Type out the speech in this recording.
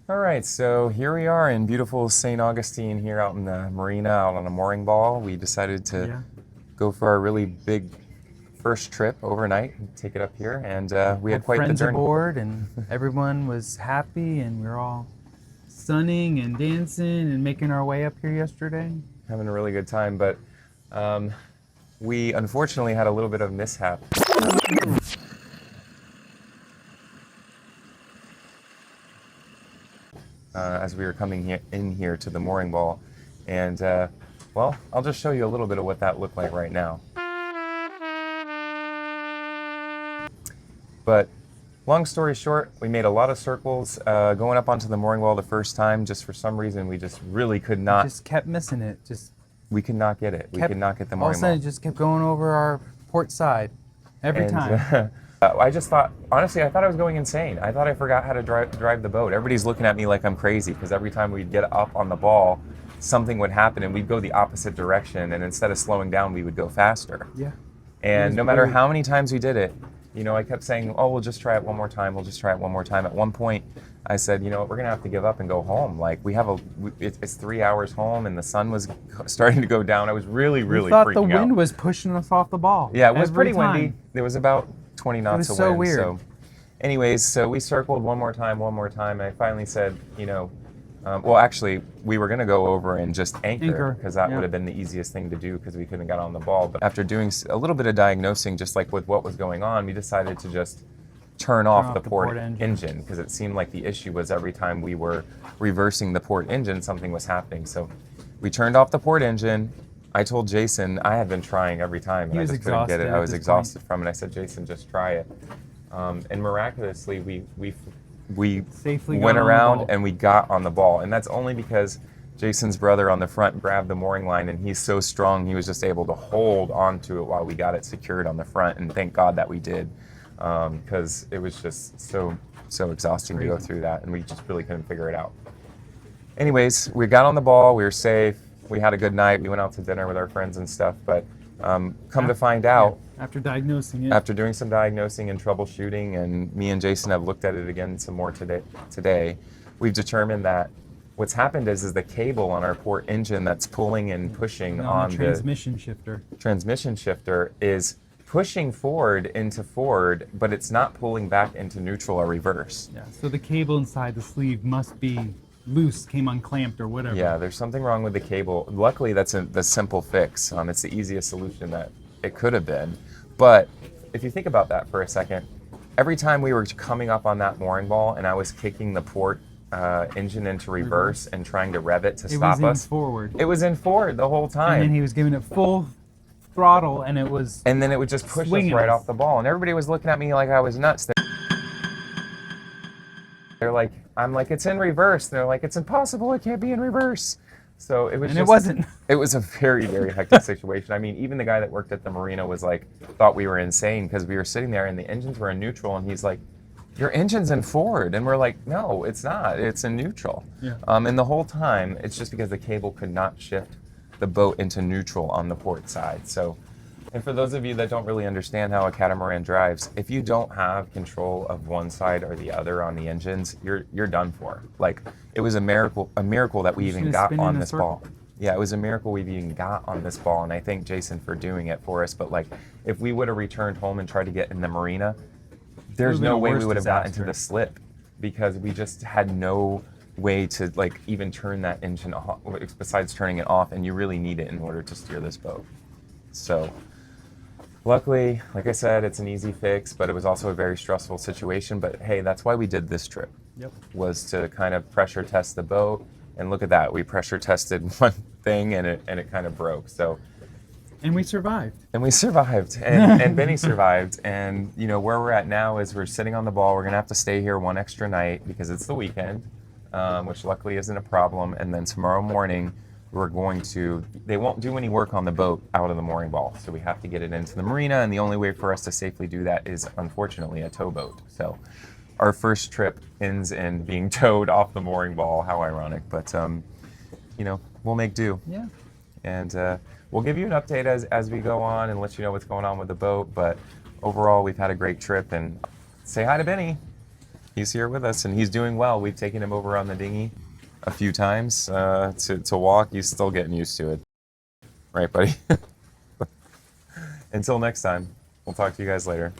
All right, so here we are in beautiful St. Augustine here out in the marina, out on a mooring ball. We decided to Yeah. go for our really big first trip overnight and take it up here, and we had Had quite the friends journey. aboard, and everyone was happy, and we were all sunning and dancing and making our way up here yesterday. Having a really good time, but we unfortunately had a little bit of mishap. As we were coming in here to the mooring ball, and well, I'll just show you a little bit of what that looked like right now. But long story short, we made a lot of circles going up onto the mooring wall the first time. Just for some reason, we just really could not. Just kept missing it. We could not get it. We could not get the All of mooring a sudden, wall. it just kept going over our port side every time. I just thought, honestly, I thought I was going insane. I thought I forgot how to drive the boat. Everybody's looking at me like I'm crazy because every time we'd get up on the ball, something would happen and we'd go the opposite direction. And instead of slowing down, we would go faster. Yeah. And no matter how many times we did it, I kept saying, oh, we'll just try it one more time. We'll just try it one more time. At one point, I said, you know what, we're going to have to give up and go home. Like, it's 3 hours home and the sun was starting to go down. I was really freaking out. We thought the wind was pushing us off the ball. Yeah, it was every pretty time. windy. There was about 20 knots of wind. So weird. So anyways, so we circled one more time. I finally said, well, actually, we were going to go over and just anchor because that would have been the easiest thing to do because we couldn't get on the ball. But after doing a little bit of diagnosing, just like with what was going on, we decided to just turn off the port engine because it seemed like the issue was every time we were reversing the port engine, something was happening. So we turned off the port engine. I told Jason, I had been trying every time and I just couldn't get it. I was exhausted from it. I said, Jason, just try it. And miraculously, we safely went around and we got on the ball. And that's only because Jason's brother on the front grabbed the mooring line and he's so strong, he was just able to hold onto it while we got it secured on the front. And thank God that we did, because it was just so exhausting to go through that. And we just really couldn't figure it out. Anyways, we got on the ball, we were safe. We had a good night. We went out to dinner with our friends and stuff, but to find out, after diagnosing it, after doing some diagnosing and troubleshooting, and me and Jason have looked at it again some more today, we've determined that what's happened is the cable on our port engine that's pulling and pushing on the transmission shifter is pushing forward into forward, but it's not pulling back into neutral or reverse. Yeah, so the cable inside the sleeve must be loose, came unclamped or whatever. Yeah, there's something wrong with the cable. Luckily, that's the simple fix. It's the easiest solution that it could have been. But if you think about that for a second, every time we were coming up on that mooring ball and I was kicking the port engine into reverse and trying to rev it to stop us, forward. It was in forward the whole time. And then he was giving it full throttle and then it would just push us right off the ball. And everybody was looking at me like I was nuts. They're like, I'm like, it's in reverse. They're like, it's impossible. It can't be in reverse. So it was. And it wasn't. It was a very hectic situation. I mean, even the guy that worked at the marina was like, thought we were insane because we were sitting there and the engines were in neutral, and he's like, your engine's in forward, and we're like, no, it's not. It's in neutral. Yeah. And the whole time, it's just because the cable could not shift the boat into neutral on the port side. So. And for those of you that don't really understand how a catamaran drives, if you don't have control of one side or the other on the engines, you're done for. Like, it was a miracle that we even got on this ball. Yeah, it was a miracle we've even got on this ball, and I thank Jason for doing it for us. But like, if we would have returned home and tried to get in the marina, there's no way we would have gotten to the slip because we just had no way to like even turn that engine off besides turning it off, and you really need it in order to steer this boat. So. Luckily, like I said, it's an easy fix, but it was also a very stressful situation. But hey, that's why we did this trip, was to kind of pressure test the boat. And look at that, we pressure tested one thing and it kind of broke. So, and we survived. And Benny survived. And where we're at now is we're sitting on the ball. We're gonna have to stay here one extra night because it's the weekend, which luckily isn't a problem. And then tomorrow morning, they won't do any work on the boat out of the mooring ball. So we have to get it into the marina, and the only way for us to safely do that is, unfortunately, a towboat. So our first trip ends in being towed off the mooring ball. How ironic, but we'll make do. Yeah. And we'll give you an update as we go on and let you know what's going on with the boat. But overall, we've had a great trip, and say hi to Benny. he's here with us and he's doing well. We've taken him over on the dinghy a few times to walk. He's still getting used to it. Right, buddy? Until next time, we'll talk to you guys later.